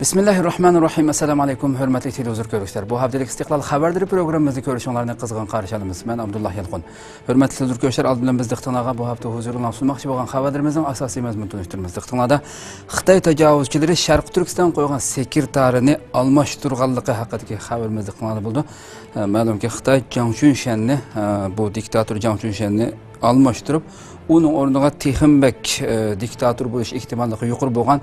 Bismillahirrahmanirrahim. Assalamu alaykum, hurmatli televizor ko'ruvchilar. Bu haftalik istiqlol xabardari programmamizni ko'rishinglarni qizg'in qarshi olamiz. Men Abdullah Yalqin. Hurmatli televizor ko'ruvchilar, oldin bilan biz diqqatingizga bu hafta huzuriga sunmoqchi bo'lgan xabarlarimizning asosiy mazmunini tunishtiramiz. Diqqatingizda Xitoy tajovuzchilari Sharq Turkiston qo'ygan sekirtarini almashtirganligi haqidagi xabarimiz diqqatingizda bo'ldi. Ma'lumki Xitoy Jiang Chunshanni, bu diktator Jiang Chunshanni almashtirib, uning o'rniga Texinbek diktator bo'lish ehtimolligi yuqori bo'lgan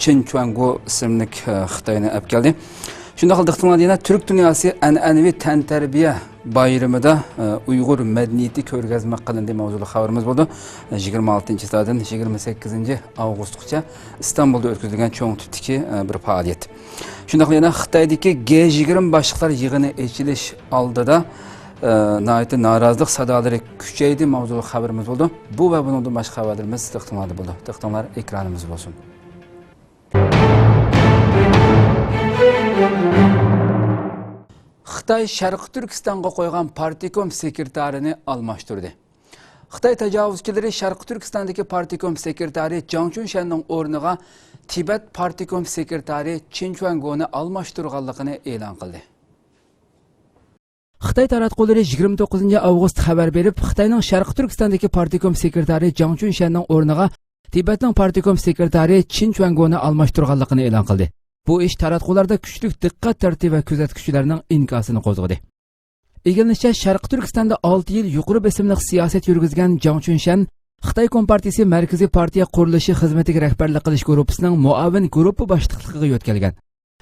Qin Chuangu ismli Xitoyni olib keldi. Shunday qilib yana Turk dunyosi an'anaviy tantarbiya bayramida Uyg'ur madaniyati ko'rgazma qilindi mavzuli xabarimiz bo'ldi. 26-dan 28 avgustgacha Istanbulda o'tkazilgan cho'ng tipdagi bir faoliyat. Shunday qilib yana Xitoydagi G20 boshliqlar yig'ini ochilish oldida norozilik sadolari kuchaydi mavzuli xabarimiz bo'ldi. Bu va bundan boshqa xabarlarimiz diqqatingizda bo'ldi. Diqqatinglar ekranimiz bo'lsin. Xitoy Sharq Turkistonga qo'ygan Partikom sekirtarini almashtirdi. Xitoy tajovuzchilari Sharq Turkistondagi Partikom sekretari Jiang Chunshanning o'rniga Tibet Partikom sekretari Qin Chuanguni almashtirganligini e'lon qildi. Xitoy taratqullari 29 avgust xabar berib, Xitoyning Sharq Turkistondagi Partikom sekretari Jiang Chunshanning o'rniga Tibetning Partikom sekretari Qin Chuanguni almashtirganligini e'lon qildi. Bu ish taratqularda kuchli diqqat tartibi va kuzatuvchilarning inkosini qo'zg'adi. Egilishicha, Sharq Turkistonda 6 yil yuqori besimli siyosat yurgizgan Jiang Chunshan Xitoy Kompartiyasi Markaziy partiya qurilishi xizmatiga rahbarlik qilish guruhining muavin guruhi boshliqligiga yo'tkalgan.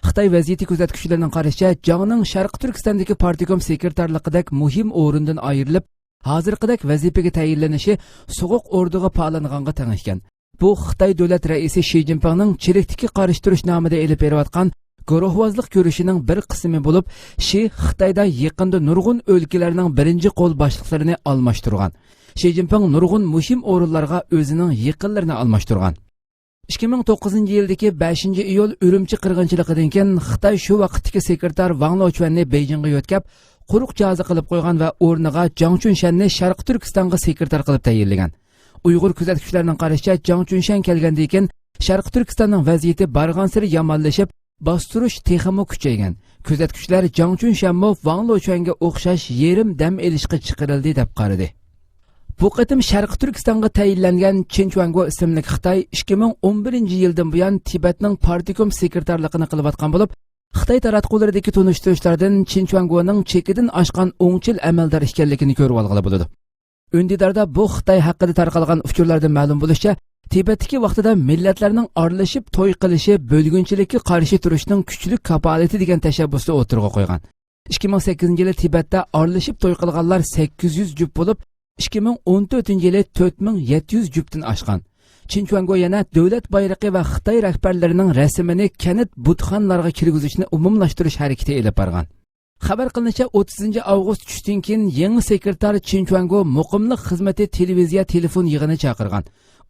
Xitoy vaziyati kuzatuvchilarining qarashicha, Jiangning Sharq Turkistondagi Partikom sekretarligidek muhim o'rindan ayrilib, hozirgidek vazifaga tayinlanishi so'g'uq orduga palanganga teng ekan. Bu Xitoy davlat raisi Xi Jinpingning chirikdagi qarishtirish nomida elib berayotgan guruhvozlik ko'rishining bir qismi bo'lib, Xi Xitoyda yaqinda nurg'un o'lkalarning birinchi qo'l boshliqlarini almashtirgan. Xi Jinping nurg'un muhim o'rinlarga o'zining yaqinlarini almashtirgan. 2009-yildagi 5-iyul Urumchi qirg'inchiligidan keyin Xitoy shu vaqtdagi sekretar Wang Lochuanni Beijingga yo'tkab, quruq jazo qilib qo'ygan va o'rniga Jiang Chunshanni Sharq Turkistonga sekretar qilib tayinlagan. Uyg'ur kuzatuvchilarining qarashicha, Jiang Chunshan kelgandan keyin Sharq Turkistonning vaziyati barg'ansiri yomonlashib, bostirish texmi kuchaygan. Kuzatuvchilar Jiang Chunshanmo Wang Lochuanga o'xshash yerim dam elishga chiqarildi deb qaradi. Bu qatim Sharq Turkistonga tayinlangan Qin Chuangu ismli Xitoy 2011-yildan buyon Tibetning Partikom sekretarligini qilayotgan bo'lib, Xitoy taratqullaridagi tunishtirishlardan Qin Chuanguning chekidan oshgan o'ngchil amaldor ekanligini ko'rib olg'ili bo'ladi. Undidarda bu Xitoy haqida tarqalgan uchurlardan ma'lum bo'lishicha, Tibetdagi vaqtida millatlarning aralashib to'y qilishi bo'lgunchilikka qarshi turishning kuchli kapolati degan tashabbusni o'tirg'a qo'ygan. 2008-yili Tibetda aralashib to'y qilganlar 800 juft bo'lib, 2014-yili 4700 juftdan oshgan. Qin Chuangu yana davlat bayrog'i va Xitoy rahbarlarining rasmini kanat butxonlarga kirgizishni umumlashtirish harakati elib borgan. Xabar qilinishicha, 30-avgust tushdan keyin yangi sekretar Qin Chuangu muqimlik xizmati televiziya telefon yig'ini chaqirgan.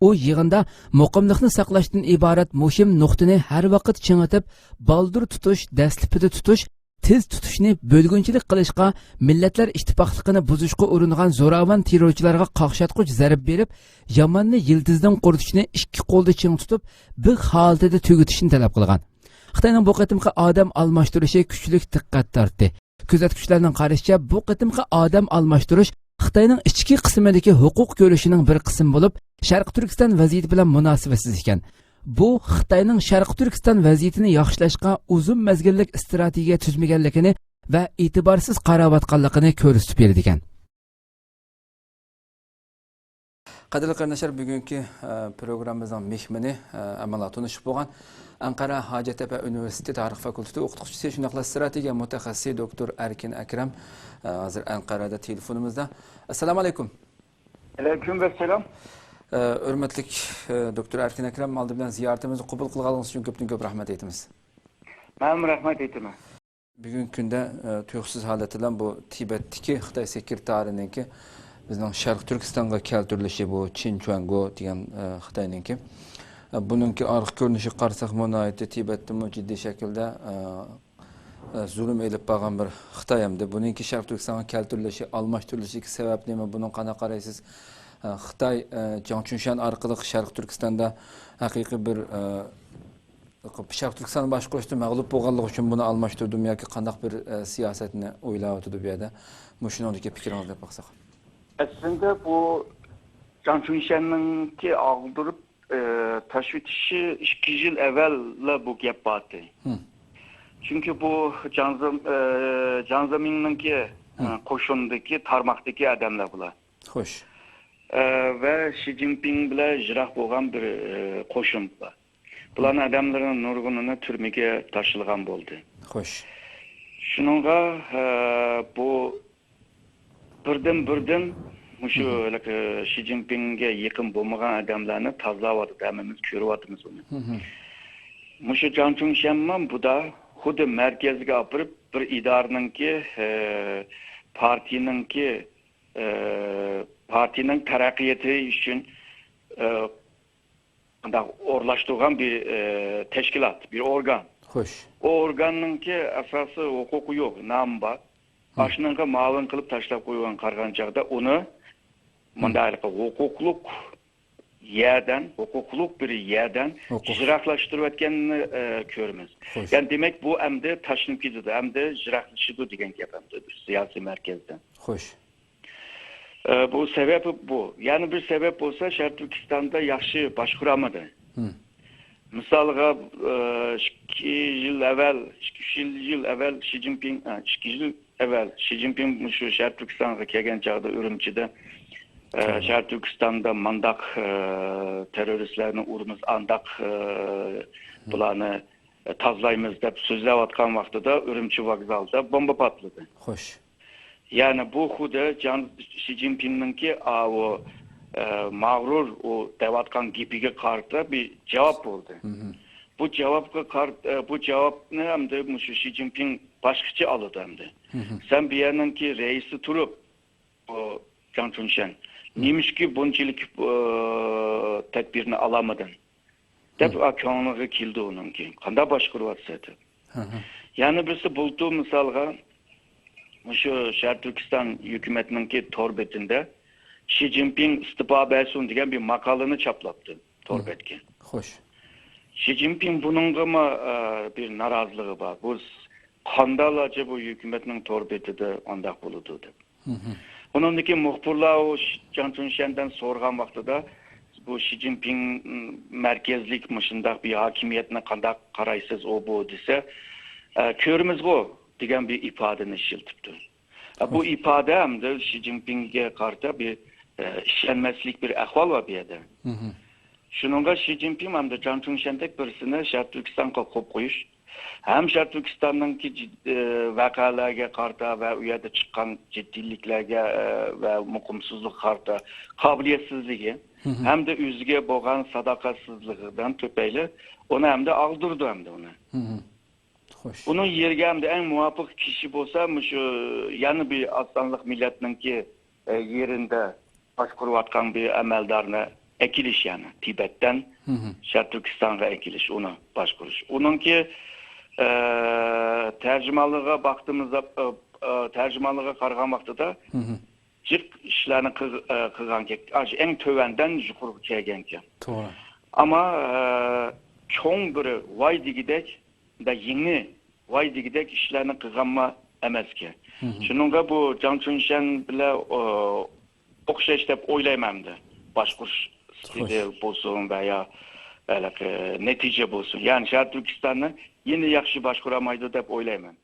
U yig'inda muqimlikni saqlashdan iborat muhim nuqtani har vaqt chingitib, baldur tutish, dastlipida tutish, tez tutishni bo'lgunchilik qilishga, millatlar ittifoqligini buzishga uringan zo'ravon terrorchilarga qaqshatquch zarb berib, yomonni yildizdan quritishni ikki qo'lda ching tutib, bir holatda tugatishni talab qilgan. Xitoyning bu qatimqi odam almashtirishi kuchli diqqat tortdi. Kuzatuvchilarning qarashicha, bu qatimqi odam almashtirish Xitoyning ichki qismidagi huquq ko'rishining bir qismi bo'lib, Sharq Turkiston vaziyati bilan munosabatsiz ekan. Bu Xitoyning Sharq Turkiston vaziyatini yaxshilashga uzun mezgillik strategiya tuzmaganligini va e'tiborsiz qarayotganligini ko'rsatib berdi ekan. Qadrli qarindoshlar, bugungi programmamizning mehmoni amalan tunishib bo'lgan Ankara Hacettepe Üniversitesi Tarix Fakültesi o'qituvchisi, shuningdek strategiya mutaxassisi doktor Erkin Akram hozir Ankara'da telefonimizda. Assalomu alaykum. Aleyküm selam. Hurmatli doktor Erkin Akram, oldi bilan ziyoratimizni qabul qilganingiz uchun ko'p rahmat aytamiz. Men rahmat aytaman. Bugungi kunda tuyuqsiz holat bilan bu Tibetdagi Xitoy sekretarininki bizning Sharq Turkistonga keltirilishi, bu Qin Chuangu degan Xitoyninki. Buningki arxiv ko'rinishi qarasak, mo'nayati Tibetda jiddiy shaklda zulm elib bo'lgan bir Xitoy hamda buningki Sharq Turkistonga keltirilishi, almashtirilishi sabab nima? Buni qana qaraysiz? Xitoy Jiang Chunshan orqali Sharq Turkistonda haqiqiy bir Şarq Türkistan boshqarishda mag'lub bo'lganligi uchun buni almashtirdim yoki qandaq bir siyosatni o'ylayotdi bu yerda. Shuningdek fikringizni baqsaq. Aslında bu Can Çunşen'inki aldırıp taşvitişi 2 yıl evvelle bu gap batı. Çünkü bu Can Zamin'inki koşundaki, tarmaktaki adamlar bunlar. Xo'sh. Ve Xi Jinping bile jirah bo'lgan bir koşun bunlar. Buların adamların nurgununu türmege taşılgan oldu. Xo'sh. Şununla bu birden şu Xi Jinping'e yakın bulmagan adamlarını tazlavadı, dememiz körüvatımız onu. Şu Can Çunşen'man bu da hudu merkezge apırıp bir idareninki partinin terakkiyeti için orlaştırılan bir teşkilat, bir organ. Xo'sh. O organınki asası hukuku yok, nam var. Başınınki malın kılıp taşlap koyulan kargancakta onu mındaylıkı hukukluk bir yerden jiraklaştırıp etkenini körümüz. Yani demek bu hem de taşınıp gidiyordu, hem de jiraklaşıyordu degen yapamdı bir siyasi merkezden. Xo'sh. Bu sebebi bu. Yani bir sebep olsa Şarkı Türkistan'da yaxşı başkuramadı. Misalga 2 yıl evvel Xi Jinping, 2 yıl evvel Xi Jinping şu Şarkı Türkistan'a kelgen çağda Ürümçi'de Şarkı Türkistan'da mandak teröristlerini urumuz andak bulanı tazlayımız dep sözlev atkan vaxtıda Ürümçi vokzalda bomba patladı. Xo'sh. Yani bu huda Xi Jinping'inki o mağrur o devatkan gipige karta bir cevap oldu. Bu cevap ne hem de Xi Jinping başkıcı alıdı hem de. Sen bir yerden ki reisi turup o Can Çunşen neymiş ki bunçilik tedbirini alamadın. Dep akanlığı kildi onun ki. Kanda başkuruvatsaydı. Yani birisi bulduğu misalga şu Şarkı Türkistan hükümetininki torbetinde Xi Jinping istifa bersin degan bir makalını çaplattı torbetke. Xo'sh. Xi Jinping bununla mı bir narazılığı var. Bu kandalaca bu hükümetinin torbetide andak buludu. Onundaki muhbirler o Can Çunşen'den sorgan vaxtıda bu Xi Jinping merkezlik mışındak bir hakimiyetine kandak karaysız o bu dese körümüz bu degan bir ifadeni işiltipti. Bu ifade hem de Xi Jinping'e karşı bir işlenmezlik bir ahval var bir yerde. Şununla Xi Jinping hem de Can Çunşen'dek birisine Şarkı Türkistan'a kop koyuş. Hem Şarkı Türkistan'daki vakalarga karşı ve o yerde çıkan ciddiliklerge ve mukumsuzluk karşı kabiliyetsizliği hem de üzge boğan sadakatsızlığından töpeyle onu hem de aldırdı hem de onu. Xo'sh. Bunun yerge hem de en muvafık kişi olsa şu yani bir aslanlık milletninki yerinde başkuruvatkan bir emeldarına ekiliş yani Tibet'ten Şarkı Türkistan'a ekiliş onu başkuruş. Onunki tercümanlığa baktığımızda tercümanlığa kargan vaxtıda cık işlerini kılgan en tövenden yukarı çegenken. To'g'ri. Ama çoğun bir vay digidek da yeni vay digidek işlerini kılganma emezki. Şununla bu Can Çunşen bile okşaş dep oylaymamdı. Başkuruş bolsun veya netice bolsun. Yani Şarkı Türkistan'ı yine yaxşı başkuramaydı dep oylayman.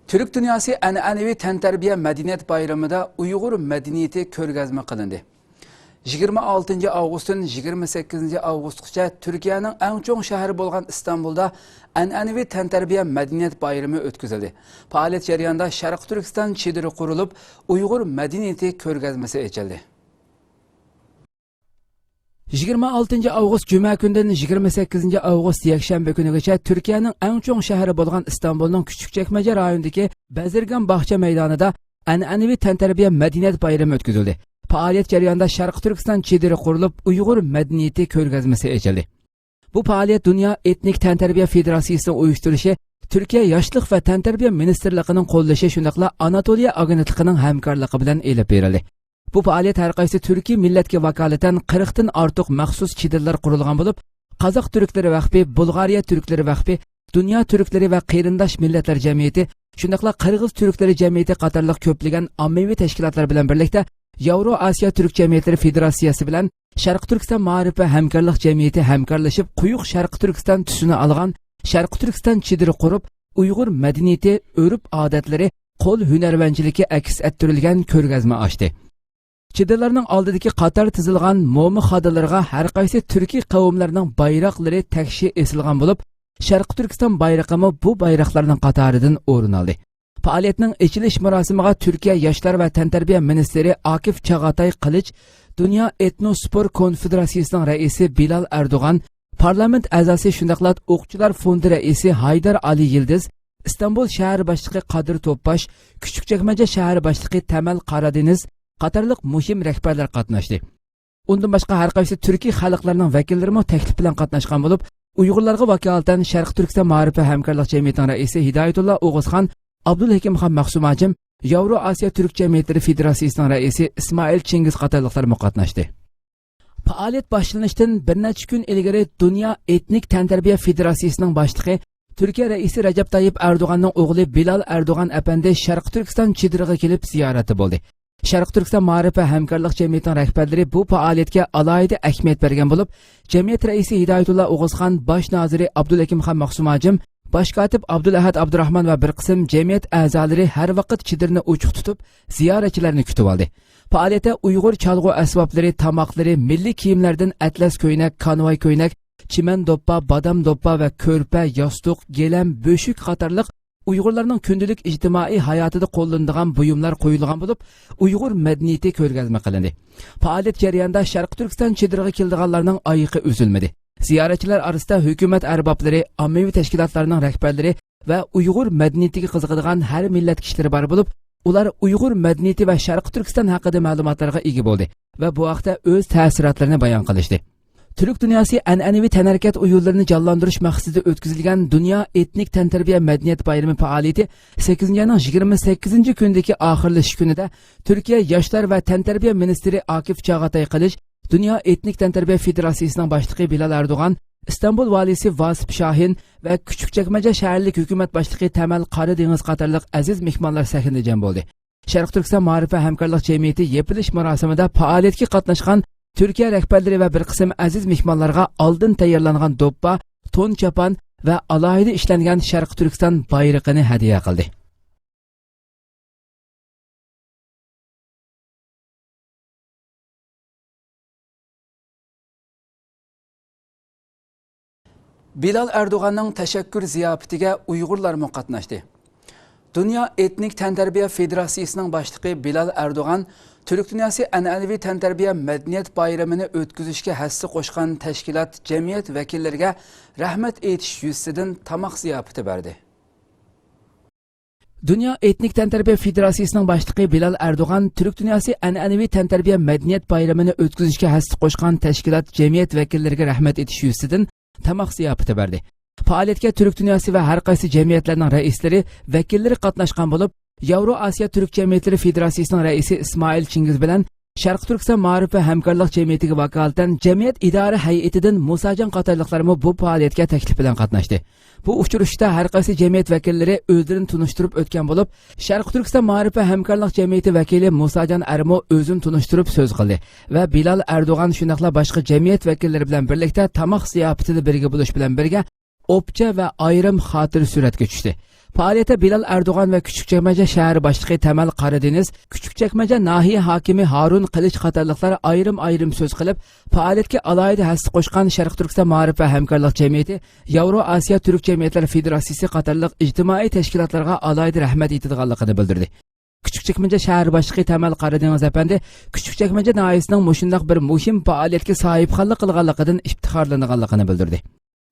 Türk dünyası an'anaviy tantarbiya madaniyat bayramida Uyg'ur madaniyati ko'rgazma qilindi. 26 avgustdan 28 avgustgacha Turkiyaning eng cho'ng shahri bo'lgan Istanbulda an'anaviy tantarbiya madaniyat bayrami o'tkazildi. Faoliyat jarayonida Sharq Turkiston chediri qurilib, Uyg'ur madaniyati ko'rgazmasi ochildi. 26 avgust juma kundan 28 avgust yakshanba kunigacha Turkiyaning eng cho'ng shahri bo'lgan Istanbulning Kichikchakmaja rayonidagi Bazirgan bog'cha maydonida an'anaviy tantarbiya madaniyat bayrami o'tkazildi. Faoliyat jarayonida Sharq Turkiston chediri qurilib, Uyg'ur madaniyati ko'rgazmasi ochildi. Bu faaliyet Dünya Etnik Tantarbiya Federatsiyasining uyushtirishi, Türkiye Yoshlik va Tantarbiya Ministerligining qo'llashi shundaqla Anatoliya agentligining hamkorligi bilan elib berildi. Bu faaliyet har qaysi Türkiye millatga vakolatan 40 dan ortiq maxsus chidillar qurilgan bo'lib, Qozoq turklari vaqfi, Bulgariya turklari vaqfi, Dünya turklari va qarindosh millatlar jamiyati, shundaqla Qirg'iz turklari jamiyati qatorliq ko'plagan ommaviy tashkilotlar bilan birlikda Yevro Osiyo Turk Jamiyatlari Federatsiyasi bilan Sharq Turkiston ma'rif va hamkorlik jamiyati hamkorlashib, quyuq Sharq Turkiston tusini olgan Sharq Turkiston chidiri qurib, Uyg'ur madaniyati, urf-odatlari, qo'l hunarvanchiligi aks ettirilgan ko'rgazma ochdi. Chidirlarning oldidagi qator tizilgan mo'mi xodalarga har qaysi turkiy qavmlarning bayroqlari takshi esilgan bo'lib, Sharq Turkiston bayrog'i bu bayroqlarning qatoridan o'rin oldi. Faaliyetning ochilish marosimiga Turkiya Yoshlar va Tantarbiya ministri Akif Chag'atay Qilich, Dünya Etnospor Konfederatsiyasining raisi Bilal Erdo'g'an, parlament a'zosi shundaqla o'quvchilar fondi raisi Haydar Ali Yildiz, İstanbul shahar boshlig'i Qadir To'ppash, Küçükçekmece shahar boshlig'i Tamal Qaradeniz qatorliq muhim rahbarlar qatnashdi. Undan boshqa har qaysi turkiy xalqlarning vakillari mo taklif bilan qatnashgan bo'lib, Uyg'urlarga vakolatan Sharq Turkiston ma'rif va hamkorlik jamiyatining raisi Hidoyatullo O'g'izxon, Abdulhakimxon Maxsumajim, Yevro Osiyo Turk Jamiyatlari Federatsiyasining raisi Ismoil Chingiz qatorliqlar qatnashdi. Faaliyet başlanışdan bir necha kun ilgari Dünya Etnik Tantarbiya Federatsiyasining boshlig'i, Türkiye raisi Recep Tayyip Erdoğan'ning o'g'li Bilal Erdo'g'an apandi Sharq Turkiston chidiriga kelib ziyorati bo'ldi. Sharq Turkiston ma'rif va hamkorlik jamiyatining rahbarlari bu faoliyatga alohida ahamiyat bergan bo'lib, jamiyat raisi Hidoyatullo O'g'izxon, bosh noziri Abdulhakimxon Maxsumajim, bosh kotib Abdulahad Abdurahmon va bir qism jamiyat a'zolari har vaqt chidirni ochiq tutib, ziyoratchilarni kutib oldi. Faaliyatda Uyg'ur chalg'u asboblari, tamoqlari, milliy kiyimlardan atlas ko'ynak, konvoy ko'ynak, chiman doppa, badam doppa va ko'rpa, yostiq, gelam, bo'shuk qatorliq Uyg'urlarning kundalik ijtimoiy hayotida qo'llanadigan buyumlar qo'yilgan bo'lib, Uyg'ur madaniyati ko'rgazma qilindi. Faoliyat jarayonida Sharq Turkiston chidiriga kelganlarning oyiqi uzilmadi. Ziyoratchilar orasida hukumat arboblari, ommaviy tashkilotlarning rahbarlari va Uyg'ur madaniyatiga qiziqadigan har millat kishilari bor bo'lib, ular Uyg'ur madaniyati va Sharq Turkiston haqida ma'lumotlarga ega bo'ldi va bu haqda o'z ta'sirotlarini bayon qilishdi. Türk dünyası an'anaviy tanharkat o'yinlarini jonlantirish maqsadida o'tkazilgan Dünya Etnik Tantarbiya Madaniyat bayrami faoliyati 8 ayning 28 kundagi oxirlashish kunida Türkiye Yoshlar va Tantarbiya ministri Akif Chag'atay Qilich, Dünya Etnik Tantarbiya Federatsiyasining boshlig'i Bilal Erdo'g'an, İstanbul valisi Vasip Shahin va Küçükçekmece shaharlik hukumat boshlig'i Tamal Qaradeniz qatorliq aziz mehmonlar sahnada jam bo'ldi. Sharq Turkiston ma'rif va hamkorlik jamiyati yepilish marosimida faoliyatga qatnashgan Türkiye rahbarlari va bir qism aziz mehmonlarga oldin tayyorlangan do'ppa, to'n chapan va alohida ishlangan Sharq Turkiston bayrog'ini hadya qildi. Bilal Erdo'g'anning tashakkur ziyofatiga Uyg'urlar qatnashdi. Dünya Etnik Tantarbiya Federatsiyasining boshlig'i Bilal Erdo'g'an Türk dünyası an'anaviy tantarbiya madaniyat bayramini o'tkazishga hassa qo'shgan tashkilot, jamiyat vakillariga rahmat aytish yuzasidan tamoq ziyofati berdi. Dünya Etnik Tantarbiya Federatsiyasining boshlig'i Bilal Erdo'g'an Türk dünyası an'anaviy tantarbiya madaniyat bayramini o'tkazishga hassa qo'shgan tashkilot, jamiyat vakillariga rahmat aytish yuzasidan tamoq ziyofati berdi. Faoliyatga Türk dünyası va har qaysi jamiyatlarning raislari, vakillari qatnashgan bo'lib, Yevro Osiyo Turk Jamiyatlari Federatsiyasining raisi Ismoil Chingiz bilan Sharq Turkiston ma'rif va hamkorlik jamiyatiga vakolatan jamiyat idora hay'atidan Musajon qatorliqlarmi bu faoliyatga taklif bilan qatnashdi. Bu uchrashuvda har qaysi jamiyat vakillari o'zlarini tunishtirib o'tgan bo'lib, Sharq Turkiston ma'rif va hamkorlik jamiyati vakili Musajon Armo o'zini tunishtirib so'z qildi va Bilal Erdo'g'an shundaqla boshqa jamiyat vakillari bilan birlikda tamoq ziyofatida birga bo'lish bilan birga o'pcha va ayrim xotir suratga tushdi. Faaliyete Bilal Erdoğan ve Küçükçekmece şehir başlığı Tamal Qaradeniz, Küçükçekmece nahiye hakimi Harun Qilich qatorliqlar ayrım söz qilib, faaliyetga alohida hassa qo'shgan Sharq Turkiston ma'rif va hamkorlik jamiyati, Yevro Osiyo Turk Jamiyatlari Federatsiyasi qatorliq ijtimoiy tashkilotlarga alohida rahmat aytadiganligini bildirdi. Küçükçekmece şehir başlığı Tamal Qaradeniz apandi Küçükçekmece nahiyasining mushundaq bir muhim faoliyatga sahibxonlik qilganligidan iftixorlanganligini bildirdi.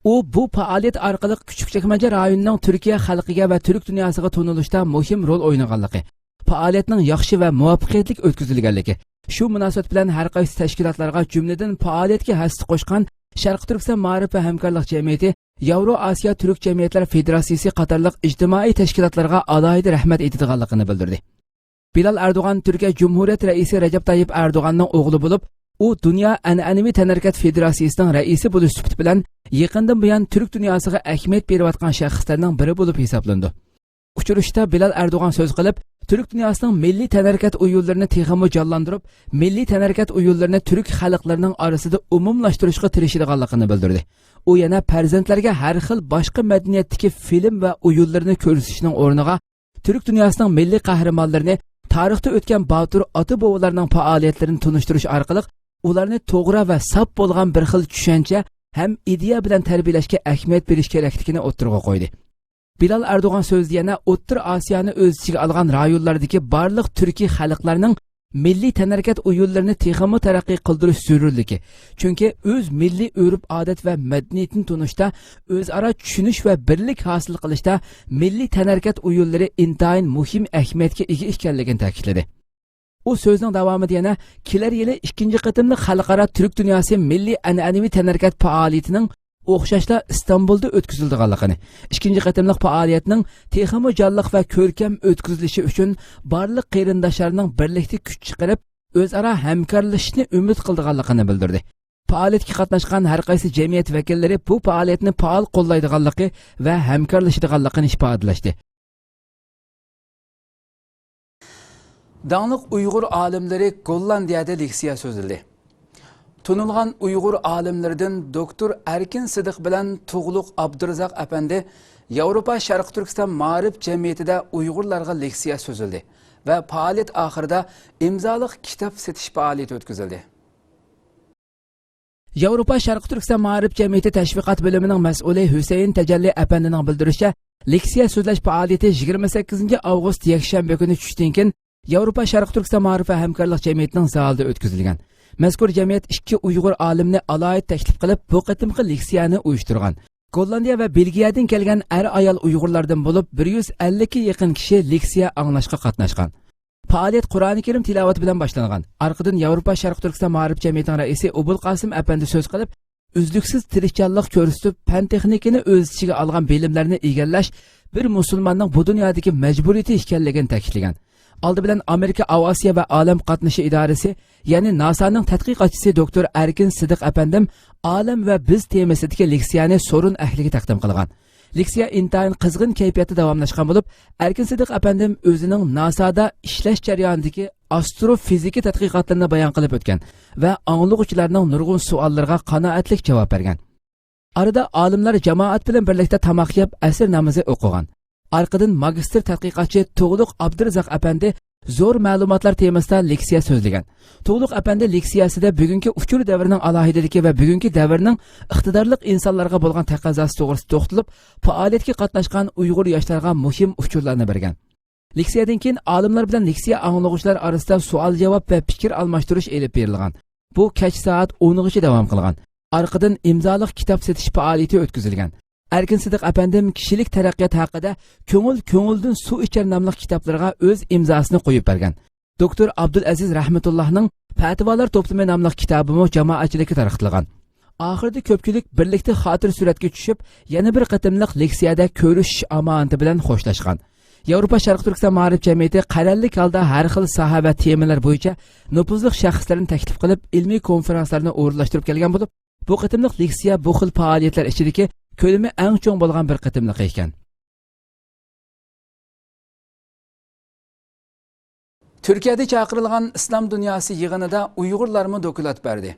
U bu faoliyat orqali Küçükçekmece rayonining Türkiye xalqiga va Türk dunyosiga tunilishda muhim rol o'ynaganligi, faoliyatning yaxshi va muvaffaqiyatli o'tkazilganligi, shu munosabat bilan har qaysi tashkilotlarga jumladan faoliyatga hassa qo'shgan Sharq Turkiston Ma'rif va hamkorlik jamiyati, Yevro Osiyo Turk jamiyatlar federatsiyasi qatorliq ijtimoiy tashkilotlarga alohida rahmat aytadiganligini bildirdi. Bilal Erdo'g'an Turkiya Cumhuriyet Raisi Recep Tayyip Erdo'g'anning o'g'li bo'lib, u Dunyo an'anaviy tanarkat federatsiyasining raisi bo'lish sifati bilan yaqindan buyon turk dunyosiga ahamiyat berayotgan shaxslarning biri bo'lib hisoblandi. Uchrashda Bilal Erdo'g'an so'z qilib, Türk dünyasının milli tənərkət oyunlarını texamı canlandırıb, milli tənərkət oyunlarını Türk xalqlarının arasında umumlaşdırışqa tirişidiganligini bildirdi. O yana farzandlarga har xil boshqa madaniyatdagi film va oyunlarını ko'rsatishning o'rniga Türk dünyasının milli qahramonlarini, tarixda o'tgan botur ota-bobolarning faoliyatlarini tunishtirish orqali ularni to'g'ri va sap bo'lgan bir xil tushuncha ham ideya bilan tarbiyalashga ahamiyat berish kerakligini o'ttirg'a qo'ydi. Bilal Erdo'g'an so'zida yana O'rta Osiyoni o'z ichiga olgan rayonlardagi barliq turkiy xalqlarning milliy tənərkət oyunlarini texamı taraqqiy qildirish zarurligi. Chunki o'z milliy urf-odat va madaniyatini tunishda, o'zaro tushunish va birlik hosil qilishda milliy tənərkət oyunlari intayin muhim ahamiyatga ega ekanligini ta'kidladi. O so'zning davomida yana kelar yili 2-chi qatimli xalqaro turk dunyosi milliy an'anaviy tənərkət faoliyatining o'xshashda İstanbulda o'tkazilganligini, 2-chi qatimliq faoliyatning texamı jonliq va ko'rkam o'tkazilishi uchun barliq qarindoshlarning birlikda kuch chiqarib, o'zaro hamkorlashishni umid qilganligini bildirdi. Faoliyatga qatnashgan har qaysi jamiyat vakillari bu faoliyatni faol qo'llaydiganligi va hamkorlashadiganligini ifodalashdi. Dağlıq Uyghur alimleri Gollandiyada leksiya so'zildi. Tunulgan Uyghur alimlerden Doktor Erkin Sidiq bilan Tuğluq Abdurazaq Efendi Yevropa Sharq Turkiston Ma'rif jamiyatida Uyg'urlarga leksiya so'zildi va faoliyat oxirida imzoliq kitob setish faoliyati o'tkazildi. Yevropa Sharq Turkiston Ma'rif jamiyati tashviqot bo'limining mas'uli Husayn Tajalli Efendining bildirishicha, leksiya so'zlash faoliyati 28 avgust yakshanba kuni tushdan keyin Yevropa Sharq Turkiston Ma'rif va hamkorlik jamiyatining zalida o'tkazilgan. Mazkur jamiyat 2 Uyg'ur olimni alohida taklif qilib, bu qatimqi leksiyani uyushtirgan. Gollandiya va Belgiyadan kelgan ayol Uyg'urlardan bo'lib 150 ga yaqin kishi leksiya anglashga qatnashgan. Faoliyat Qur'oni Karim tilovati bilan boshlangan. Orqadan Yevropa Sharq Turkiston Ma'rif jamiyatining raisi Obul Qosim Efendi so'z qilib, uzluksiz tirishchanlik ko'rsatib, fan texnikani o'z ichiga olgan bilimlarni egallash bir musulmonning bu dunyodagi majburiyati ekanligini ta'kidlagan. Aldı bilan Amerika Avasiya va Olam qatnashi idorasi, ya'ni NASA'ning tadqiqotchisi Doktor Erkin Sidiq Efendim Olam va biz temasidagi leksiyani sorun ahliga taqdim qilgan. Leksiya intayin qizg'in kayfiyatda davomlashgan bo'lib, Erkin Sidiq Efendim o'zining NASA'da ishlash jarayonidagi astrofizika tadqiqotlarini bayon qilib o'tgan va anglovchilarning nurg'un savollariga qanoatlik javob bergan. Arada olimlar jamoat bilan birlikda tamoq yeb asr namozi o'qigan. Arqadan magistr tadqiqotchi Tuğluq Abdurazaq Efendi zo'r ma'lumotlar temasida leksiya so'zlagan. Tuğluq Efendi leksiyasida bugungi uchur davrining alohidaligi va bugungi davrning iqtidorli insonlarga bo'lgan taqozosi to'g'risida to'xtalib, faoliyatga qatnashgan Uyg'ur yoshlarga muhim uchurlarni bergan. Leksiyadan keyin olimlar bilan leksiya anglovchilar orasida savol-javob va fikr almashtirish elib berilgan. Bu kech soat 10 gacha davom qilgan. Arqadan imzoliq kitob setish faoliyati o'tkazilgan. Erkin Sidiq Efendim kishilik taraqqiyot haqida ko'ngildan suv ichar nomli kitoblarga o'z imzosini qo'yib bergan. Doktor Abdulaziz Rahmatullohning Fatvolar to'plami nomli kitobimi jamoatchilikka tarqatilgan. Oxirida ko'pchilik birlikda xotir suratga tushib, yana bir qatimliq leksiyada ko'rish amonati bilan xo'shlashgan. Yevropa Sharq Turkiston Ma'rif jamiyati qarorlik holda har xil soha va temalar bo'yicha nufuzli shaxslarni taklif qilib, ilmiy konferenslarni o'rinlashtirib kelgan bo'lib, bu qatimliq leksiya bu xil faoliyatlar ichidagi ko'lami eng cho'ng bo'lgan bir qatimliq ekan. Turkiyada chaqirilgan islom dunyosi yig'inida Uyg'urlarmi dokulat berdi.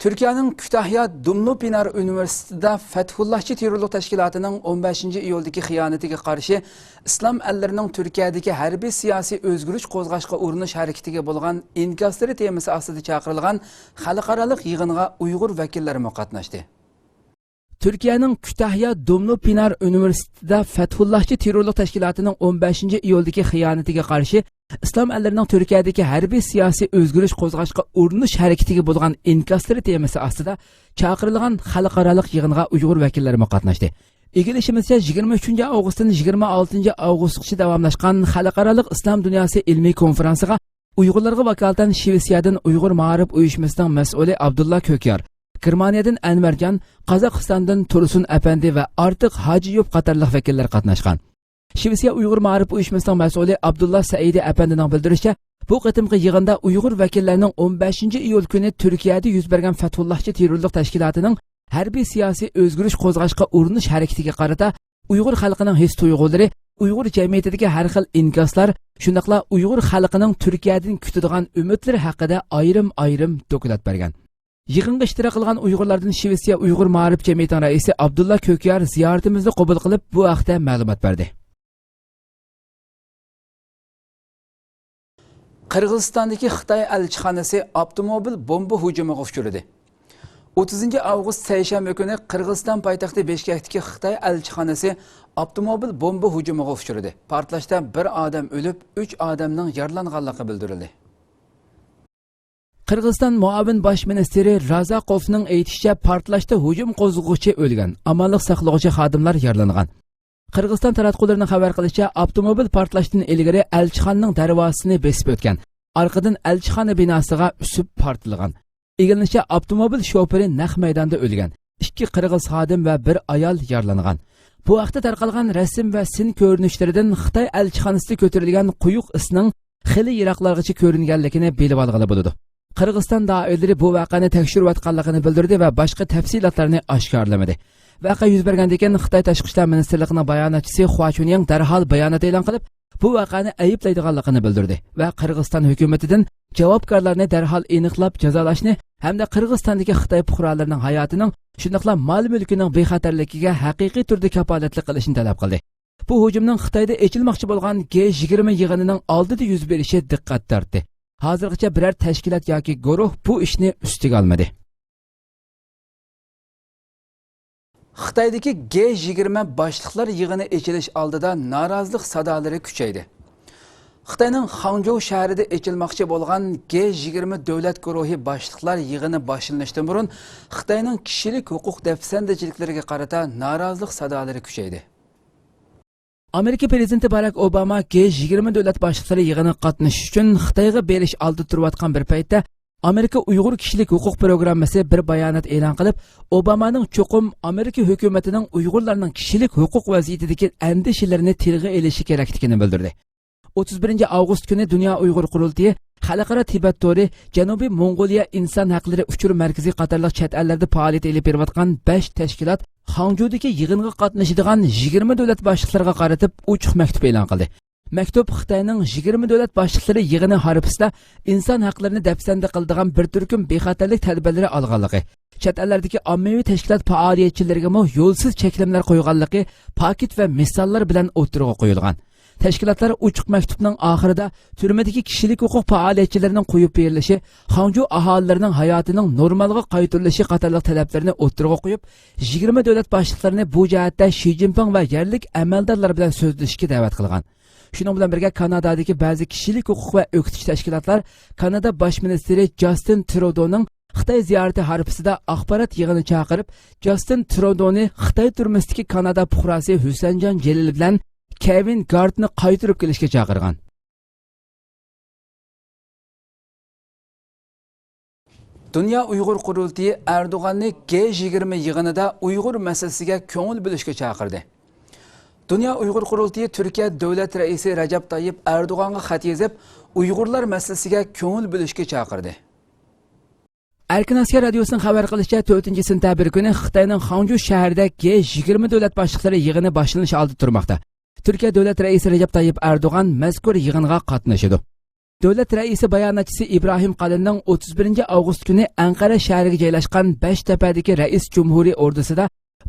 Turkiyaning Kütahya Dumlupinar Universitetida Fathullahchi terrorlik tashkilotining 15-iyuldagi xiyonatiga qarshi islom allarining Turkiyadagi harbiy siyosiy o'zgarish qo'zg'ashga urinish harakatiga bo'lgan inkoslari temasi ostida chaqirilgan xalqaro yig'inga Uyg'ur vakillari qatnashdi. Türkiye'nin Kütahya Dumlupinar Üniversitesi'de Fathullahchi terrorlik tashkilotining 15-iyuldagi xiyonatiga qarshi islom allarining Turkiyadagi harbiy siyosiy o'zgarish qo'zg'ashga urinish harakatiga bo'lgan inkoslari temasi ostida chaqirilgan xalqaro yig'inga Uyg'ur vakillari qatnashdi. Egilishimizcha 23 avgustdan 26 avgustgacha davomlashgan xalqaro islom dunyosi ilmiy konferensiga Uyg'urlarga vakolatan Shvetsiyadan Uyg'ur Ma'rif uyushmasining mas'uli Abdulla Ko'kyar, Germaniyadan Anvarjon, Qozog'istondan Tursun Apandi va Ortiq Hojiyov qatorliq vakillar qatnashgan. Shvetsiya Uyg'ur ma'rif uyushmasining mas'uli Abdullah Saidi Apandining bildirishicha, bu qitimqi yig'inda Uyg'ur vakillarining 15-iyul kuni Turkiyada yuz bergan Fathullahchi terrorlik tashkilotining harbiy siyosiy o'zgarish qo'zg'ashga urinish harakatiga qarata Uyg'ur xalqining his-tuyg'ulari, Uyg'ur jamiyatidagi har xil inkoslar, shundaqla Uyg'ur xalqining Turkiyadan kutadigan umidlari haqida ayrim doklad bergan. Yig'inga ishtirok qilgan Uyg'urlardan Shvetsiya Uyg'ur ma'rif jamiyatining raisi Abdullah Ko'kyar ziyoratimizni qabul qilib, bu haqda ma'lumot berdi. Qirg'izistondagi Xitoy elchixonasi avtomobil bomba hujumiga uchradi. 30 avgust seshanba kuni Qirg'iziston poytaxti Bishkekdagi Xitoy elchixonasi avtomobil bomba hujumiga uchradi. Portlashda bir odam o'lib, 3 odamning yaralanganligi bildirildi. Qirg'iziston muavin bosh ministri Razaqovning aytishicha, portlashda hujum qo'zg'uvchi o'lgan, amallik saqlovchi xodimlar yaralangan. Qirg'iziston taratqullarining xabar qilishicha, avtomobil portlashdan ilgari elchixonaning darvozasini besib o'tgan. Orqadan elchixona binosiga usib portlagan. Egilishicha, avtomobil shoferi naq maydonda o'lgan. 2 qirg'iz xodim va 1 ayol yaralangan. Bu vaqtda tarqalgan rasm va sin ko'rinishlaridan Xitoy elchixonasida ko'tarilgan quyuq isning xili yiroqlargacha ko'ringanligini bilib olg'ili bo'ladi. Qirg'iziston doiralari bu voqeani tekshirayotganligini bildirdi va boshqa tafsilotlarni oshkorlamadi. Vaqa yuz bergandan keyin Xitoy Tashqi ishlar ministrligining bayonotchisi Hua Chunyang darhol bayonot e'lon qilib, bu voqeani ayblaydiganligini bildirdi va Qirg'iziston hukumatidan javobgarlarni darhol aniqlab jazolashni hamda Qirg'izistondagi Xitoy fuqarolarining hayotining, shundaqla mol-mulkining bexatarligiga haqiqiy turda kafolatlik qilishni talab qildi. Bu hujumning Xitoyda echilmoqchi bo'lgan G20 yig'inining oldida yuz berishi diqqat tortdi. Hozirgacha biror tashkilot yoki guruh bu ishni ustiga olmadi. Xitoydagi G20 boshliqlar yig'ini echilish oldida norozilik sadolari kuchaydi. Xitoyning Hangzhou shahrida echilmoqchi bo'lgan G20 davlat guruhi boshliqlar yig'ini boshlanishdan burun Xitoyning kishilik huquq dafsandachiliklariga qarata norozilik sadolari kuchaydi. Amerika prezidenti Barack Obama G20 davlat boshliqlari yig'ini qatnashish uchun Xitoyga berish oldi turayotgan bir paytda Amerika Uyg'ur kishilik huquq programmasi bir bayonot e'lon qilib, Obamaning cho'qim Amerika hukumatining Uyg'urlarning kishilik huquq vaziyatidagi andishalarini tilga olishi kerakligini bildirdi. 31 avgust kuni Dunyo Uyg'ur qurultiyi Xalqaro Tibet to'ri Janubiy Mong'oliya inson haqlari uchur markaziy qatorliq chet ellarda faoliyat olib berayotgan 5 tashkilot Hangzhoudagi yig'inga qatnashadigan 20 davlat boshliqlariga qaratib ochiq maktub e'lon qildi. Maktub Xitoyning 20 davlat boshliqlari yig'ini harfisida inson haqlarini dafsanda qiladigan bir turkum bexatarlik tadbirlari olganligi, chet ellardagi ommaviy tashkilot faoliyatchilariga yo'lsiz cheklamlar qo'yganligi paket va misollar bilan o'tirg'a qo'yilgan. Tashkilotlar ochiq maktubning oxirida turmadagi kishilik huquq faoliyatchilarining qo'yib berilishi, Hangzhou aholilarining hayotining normalga qaytarilishi qatorliq talablarni o'tirg'a qo'yib, 20 davlat boshliqlarini bu jihatda Xi Jinping va yerlik amaldorlar bilan so'zlashishga da'vat qilgan. Shuning bilan birga Kanadadagi ba'zi kishilik huquq va o'qitish tashkilotlar Kanada bosh ministri Justin Trudeauning Xitoy ziyorati harfisida axborot yig'ini chaqirib, Justin Trudeau'ni Xitoy turmusidagi Kanada fuqarosi Husanjon Jelil bilan Kevin Gardni qaytarib kelishga chaqirgan. Dunyo Uyg'ur qurultiyi Erdo'g'anni G20 yig'inida Uyg'ur masalasiga ko'ngil bo'lishga chaqirdi. Dunyo Uyg'ur qurultiyi Turkiya davlat raisi Rajab Tayyip Erdo'g'anga xat yozib, Uyg'urlar masalasiga ko'ngil bo'lishga chaqirdi. Erkin Askar radiosining xabar qilishicha 4-sentabr kuni Xitoyning Hangzhou shahrida G20 davlat boshliqlari yig'ini boshlanishi oldida turmoqda. Turkiya davlat raisi Rajab Tayyip Erdo'g'an mazkur yig'inga qatnashadi. Davlat raisi bayonotchisi Ibrohim Qalinning 31 avgust kuni Anqara shahriga joylashgan Beshtapadagi rais jumhuriy ordusida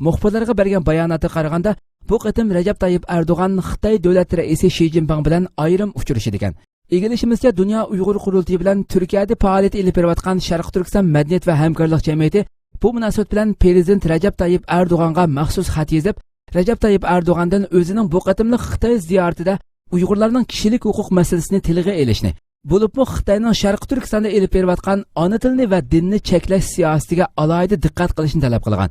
muxbirlarga bergan bayonotiga qaraganda, bu qatim Rajab Tayyip Erdo'g'an Xitoy davlat raisi Xi Jinping bilan ayrim uchrashdi ekan. Egilishimizcha Dunyo Uyg'ur qurultiyi bilan Turkiyada faoliyat olib berayotgan Sharq Turkiston madaniyat va hamkorlik jamiyati bu munosabat bilan prezident Rajab Tayyip Erdo'g'anga maxsus xat yozib, Rajab Tayyip Erdo'g'andan o'zining bu qatimlik Xitoy ziyoratida Uyg'urlarning kishilik huquq masalasini tilga olishni, bo'libmi Xitoyning Sharq Turkistonda olib berayotgan ona tilni va dinni cheklash siyosatiga alohida diqqat qilishni talab qilgan.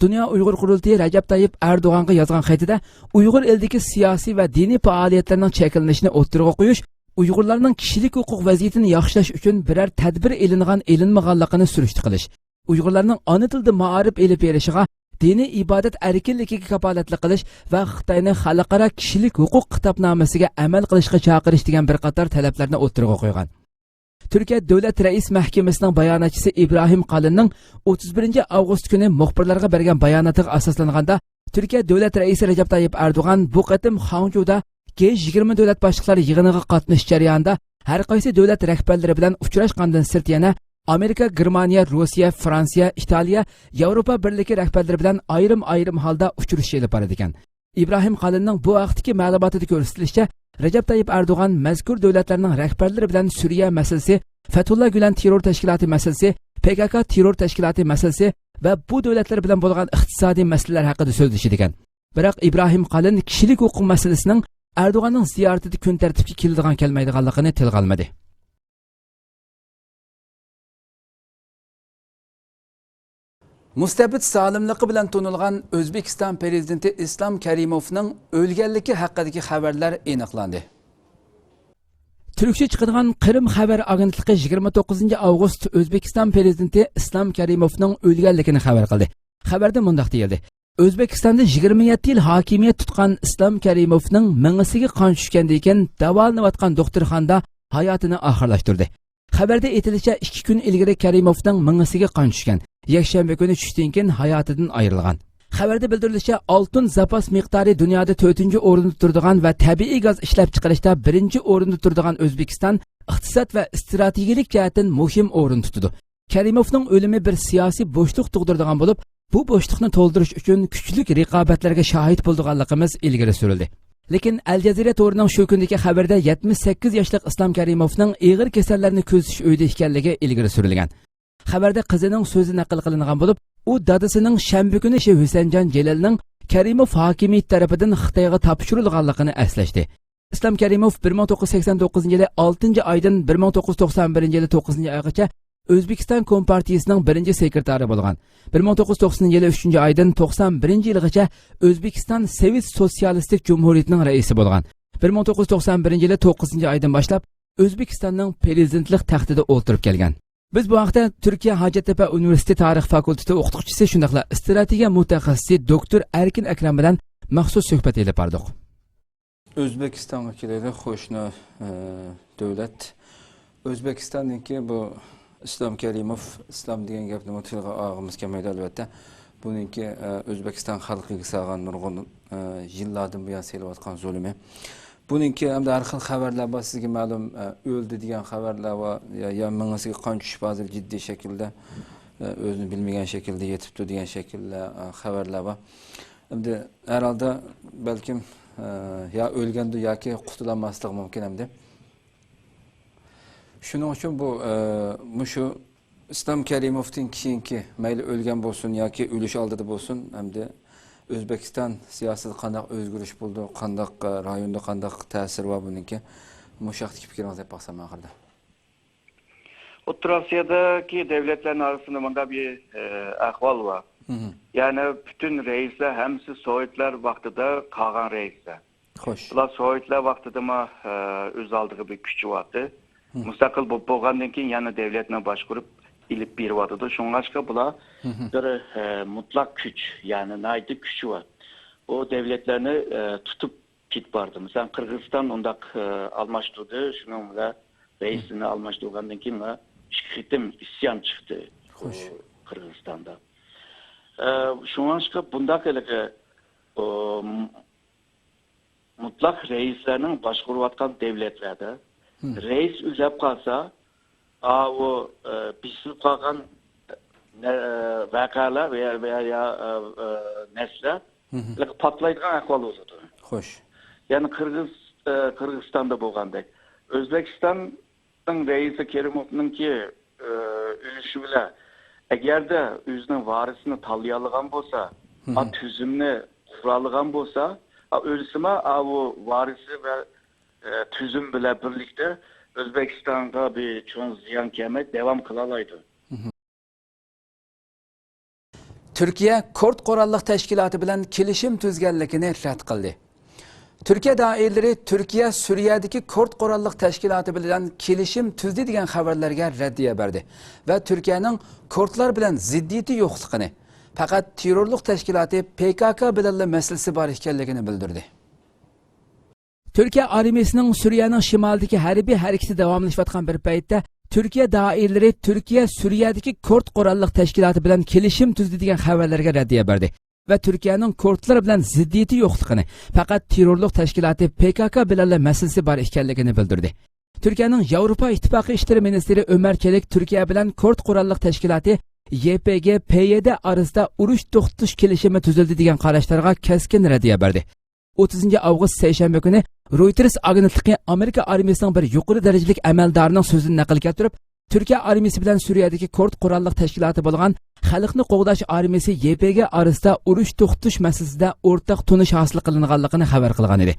Dunyo Uyg'ur qurultiyi Rajab Tayyip Erdo'g'anga yozgan xatida Uyg'ur eldagi siyosiy va diniy faoliyatlarning cheklanishini o'tirg'a qo'yish, Uyg'urlarning kishilik huquq vaziyatini yaxshilash uchun biror tadbir elinmaganligini surishti qilish Uyg'urlarning ona tilida ma'arif elib berishiga, diniy ibodat erkinligiga kapolatlik qilish va Xitoyni xalqaro kishilik huquq kitobnomasiga amal qilishga chaqirish degan bir qator talablarni o'tirg'a qo'ygan. Türkiye Devlet Reis Mahkemesining bayonotchisi İbrahim Qalınning 31 avgust kuni muxbirlarga bergan bayonotiga asoslanganda, Türkiye Devlet Reisi Recep Tayyip Erdoğan bu qatim Hangzhouda G20 davlat boshliqlari yig'iniga qatnashish jarayonida har qaysi davlat rahbarlari bilan uchrashgandan sirt yana Amerika, Germaniya, Rossiya, Fransiya, Italiya, Yevropa birligi rahbarlari bilan ayrim holda uchrashish olib boradi ekan. İbrahim Qalınning bu vaqtdagi ma'lumotida ko'rsatilishicha, Recep Tayyip Erdoğan mazkur davlatlarning rahbarlari bilan Suriya masalasi, Fethullah Gülen terror tashkiloti masalasi, PKK terror tashkiloti masalasi va bu davlatlar bilan bo'lgan iqtisodiy masalalar haqida so'zlashgan. Biroq İbrahim Qalın kishilik huquq masalasining Erdoğan'ning ziyoratida kun tartibga keladigan kelmaydiganligini tilga olmadi. Mustabid salimligi bilan tanilgan O'zbekiston prezidenti Islom Karimovning o'lganligi haqidagi xabarlar aniqlandi. Türkçe chiqadigan Qrim xabar agentligi 29 avgust O'zbekiston prezidenti Islom Karimovning o'lganligini xabar qildi. Xabarda mundaq deyildi: O'zbekistonda 27 yil hokimiyat tutgan Islom Karimovning mingisiga qon tushgandan keyin davolanayotgan doktorxonada hayotini oxirlashtirdi. Xabarda aytilishicha 2 kun ilgari Karimovning mingisiga qon tushgan. Yakshanba kuni tushdan keyin hayotidan ayrilgan. Xabarda bildirilishicha, oltin zapas miqdori dunyoda 4-o'rinda turadigan va tabiiy gaz ishlab chiqarishda 1-o'rinda turadigan O'zbekiston iqtisod va strategik jihatdan muhim o'rin tutadi. Karimovning o'limi bir siyosiy bo'shliq tug'diradigan bo'lib, bu bo'shliqni to'ldirish uchun kuchli raqobatlarga shohid bo'lganligimiz ilgari surildi. Lekin Al Jazeera to'rining shu kundagi xabarda 78 yoshli Islom Karimovning og'ir kasallarni ko'zish uyda ekanligi ilgari surilgan. Xabarda qizining so'zi naql qilingan bo'lib, u dadasining shanba kuni Husanjon Jelalning Karimov hokimiyat tarafidan Xitoyga topshirilganligini eslashdi. Islom Karimov 1989-yili 6-oydan 1991-yili 9-oygacha O'zbekiston Kompartiyasining birinchi sekretari bo'lgan. 1990-yili 3-oydan 91-yilgacha O'zbekiston Sovet Sotsialistik Jumhuriyatining raisi bo'lgan. 1991-yili 9-oydan boshlab O'zbekistonning prezidentlik taxtida o'tirib kelgan. Biz bu vaqtda Turkiya Hacettepe Üniversitesi Tarix Fakültesi o'qituvchisi shundaqla strategiya mutaxassisi doktor Erkin Akram bilan maxsus suhbat elib bordik. O'zbekistonga keladi qo'shni davlat. O'zbekistonniki bu Islom Karimov, islom degan gapni tilga olg'imiz kelmaydi albatta. Buningki O'zbekiston xalqiga sog'an nurg'un yillardan buyon selayotgan zulmi. Buningki hamda har xil xabarlar bor, sizga ma'lum o'ldi degan xabarlar va ya mingisiga qon tushib hozir jiddiy shaklda o'zini bilmagan shaklda yetibdi degan shaklda xabarlar bor. Hamda herhalde balkim ya o'lganda yoki qutulolmasligi mumkin hamda. Shuning uchun bu shu Islom Karimovning keyingi mayli o'lgan bo'lsin yoki o'lish oldida bo'lsin hamda O'zbekiston siyosati qanday o'zgarish bo'ldi, qanday rayonda qanday ta'sir va buningki mushaqdagi fikringizni deb baxsam oxirida. O'rta Osiyodagi davlatlar orasida bunday bir ahvol var. Yani bütün reisler hemsi Sovyetler vaqtida qolgan reisler. Xo'sh. Ular Sovyetler vaqtida o'z oldiga bir kuchi vardı. Mustaqil bo'lgandan keyin yana davlatni boshqarib ilib beryapti. Shunga bular bir mutlak güç, yani naydi gücü var. O devletlerini tutup git bardı. Mesela Kırgızistan ondak almıştırdı. Şununla reisini almıştırgandan keyin şikitim isyan çıktı. Kırgızistan'da. Şunga bundak elege mutlak reislerinin başkuruvatkan devletlerde reis üzep kalsa o bisilip kalkan vakalar veya nesler patlaydigan ahvol oldu. Xo'sh. Yani Kırgızistan'da bo'lgandek. O'zbekistonning reisi Kerimovninki ülüşü bile eğer de o'zining varisini tanlayalıgan bo'lsa, tüzümni quralagan bo'lsa, o'lsima o varisi ve tüzüm bile birlikte O'zbekistonga bir cho'ng ziyon kelmay devam qilalaydi. Türkiye Kurt Qoralliq Tashkiloti bilan kelishim tuzganligini rad qildi. Türkiye dairleri Türkiye Suriye'deki Kurt Qorallık Teşkilatı bilen kelişim tüzdü degan xabarlarga raddiya berdi ve Türkiye'nin Kurtlar bilen ziddiyeti yo'qligini, fakat terörlük teşkilatı PKK bilan meselesi bar ekanligini bildirdi. Türkiye armiyasının Suriye'nin şimaldaki harbiy hareketi davamlaşayotgan bir paytda Türkiye dairleri Türkiye Suriye'deki Kurt Qorallık Teşkilatı bilen kelişim tüzdü degan xabarlarga raddiya berdi ve Türkiye'nin Kurtlar bilen ziddiyeti yo'qligini, fakat terörlük teşkilatı PKK bilan meselesi bar ekanligini bildirdi. Türkiye'nin Avrupa İttifakı İşleri Ministri Ömer Çelik Türkiye bilen Kurt Qorallık Teşkilatı YPG PYD arasında uruş to'xtatish kelishimi tuzildi degan qarashlarga keskin raddiya berdi. 30 avgust seshanba kuni Reuters agentligi Amerika armiyasining bir yuqori darajalik amaldorining so'zini naql keltirib, Türkiye armiyasi bilan Suriyadagi Kurt Qorallık Teşkilatı bo'lgan Xalqni qo'g'dash armiyasi YPG arasida urush to'xtatish masalasida o'rtaq tunish hosil qilinganligini xabar qilgan edi.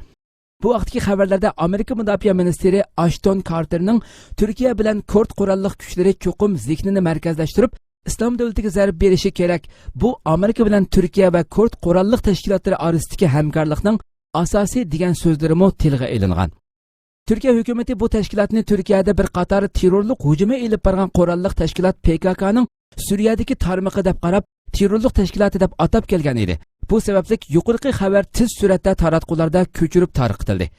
Bu vaqtdagi xabarlarda Amerika Mudofaa ministri Ashton Carterning Türkiye bilan Kurt Qorallık kuchlari cho'qim zihnini markazlashtirib, İslam davlatiga zarb berishi kerak. Bu Amerika bilan Türkiye ve Kurt Qorallık Teşkilatlari orasidagi hamkorlikning asosiy degan so'zlarimo tilga ilingan. Türkiye hükümeti bu teşkilatni Türkiye'de bir qator terörlük hücumu elib bargan Qorallık Teşkilat PKK'nın Suriye'deki tarmıqı deb qarab, terörlük teşkilatı deb atab kelgan edi. Bu sebeplik yuqorqi xabar tez suratda taratqularda ko'chirib tarqatildi.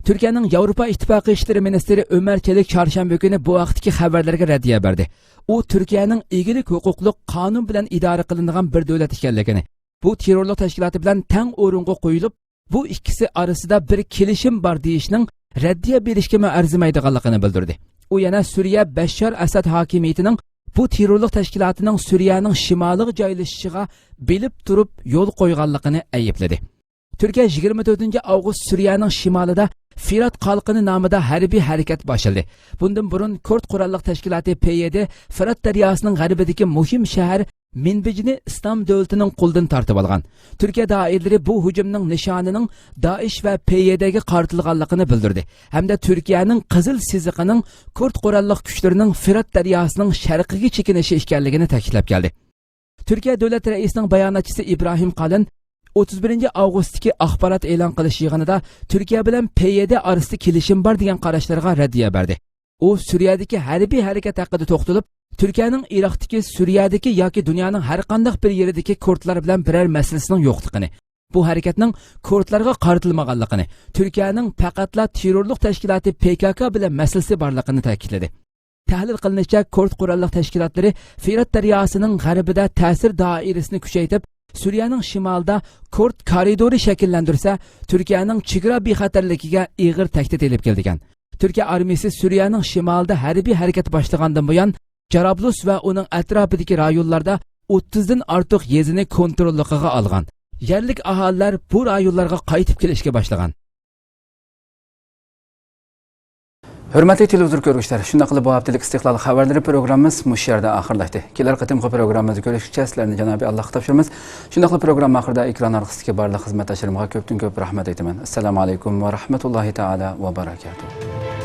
Türkiye'nin Avrupa İttifakı İşleri Ministri Ömer Çelik çarşamba günü bu vaqtdagi xabarlarga raddiya berdi. U Türkiye'nin egilik huquqliq qonun bilan idora qilinadigan bir davlat ekanligini, bu terörlük teşkilatı bilan teng o'ringa qo'yilib, bu ikkisi orasida bir kelishim bor deyishning raddiya berishga arzimaydiganligini bildirdi. U yana Suriye Bashar Asad hokimiyatining bu terörlük teşkilatının Suriye'nin şimaliga joylashishiga bilib turib yo'l qo'yganligini ayıpladı. Türkiye 24 avgust Suriye'nin şimalida Firat qalqini nomida harbiy harakat boshladi. Bundan burun Kurt Qorallık Teşkilatı PYD Firat daryosining g'arbidagi muhim shahar Minbijni İslam davlatining qo'ldan tortib olgan. Türkiye dairleri bu hujumning nishonining Daesh ve PYD'ga qartilganligini bildirdi. Hamda Türkiye'nin qizil siziqining Kurt Qorallık kuchlarining Firat daryosining sharqiga chekinishi ekanligini ta'kidlab keldi. Türkiye davlat raisining bayonotchisi İbrahim Qalin 31 avgustdagi axborot e'lon qilish yig'inida Türkiye bilan PYD arasida kelishim bor degan qarashlarga raddiya berdi. U Suriyadagi harbiy harakat haqida to'xtalib, Türkiye'nin Iroqdagi, Suriyadagi yoki dunyoning har qanday bir yeridagi Kurtlar bilan biror masalasining yo'qligini, bu harakatning Kurtlarga qaratilmaganligini, Türkiye'nin faqatla terörlük teşkilatı PKK bilan masalasi borligini ta'kidladi. Tahlil qilinishicha, Kurt Qorallık Teşkilatları Firat daryosining g'arbida ta'sir doirasini kuchaytirib, Suriye'nin şimalda Kurt koridori shakllantirsa, Türkiye'nin chegara bexatarligiga ig'ir tahdid elib kelgan. Türkiye armiyasi Suriye'nin şimalda harbiy harakat boshlagandan buyon Jarablus ve onun atrofidagi rayonlarda 30dan ortiq yezini kontrolligiga olgan. Yerlik aholilar bu rayonlarga qaytib kelishga boshlagan. Hürmetli televizyon görüşler, şunda qilib bu haftalık istiqlal xabarları programımız mush yerda oxirlashdi. Kelar qatimqi programmamizda ko'rishguncha sizlarni Janobi Alloh topshiramiz. Shunda qilib program oxirida ekran orqasidagi barliq xizmatdoshlarimga ko'pdan ko'p rahmat aytaman. Assalomu alaykum va rahmatullohi taala va barakatuh.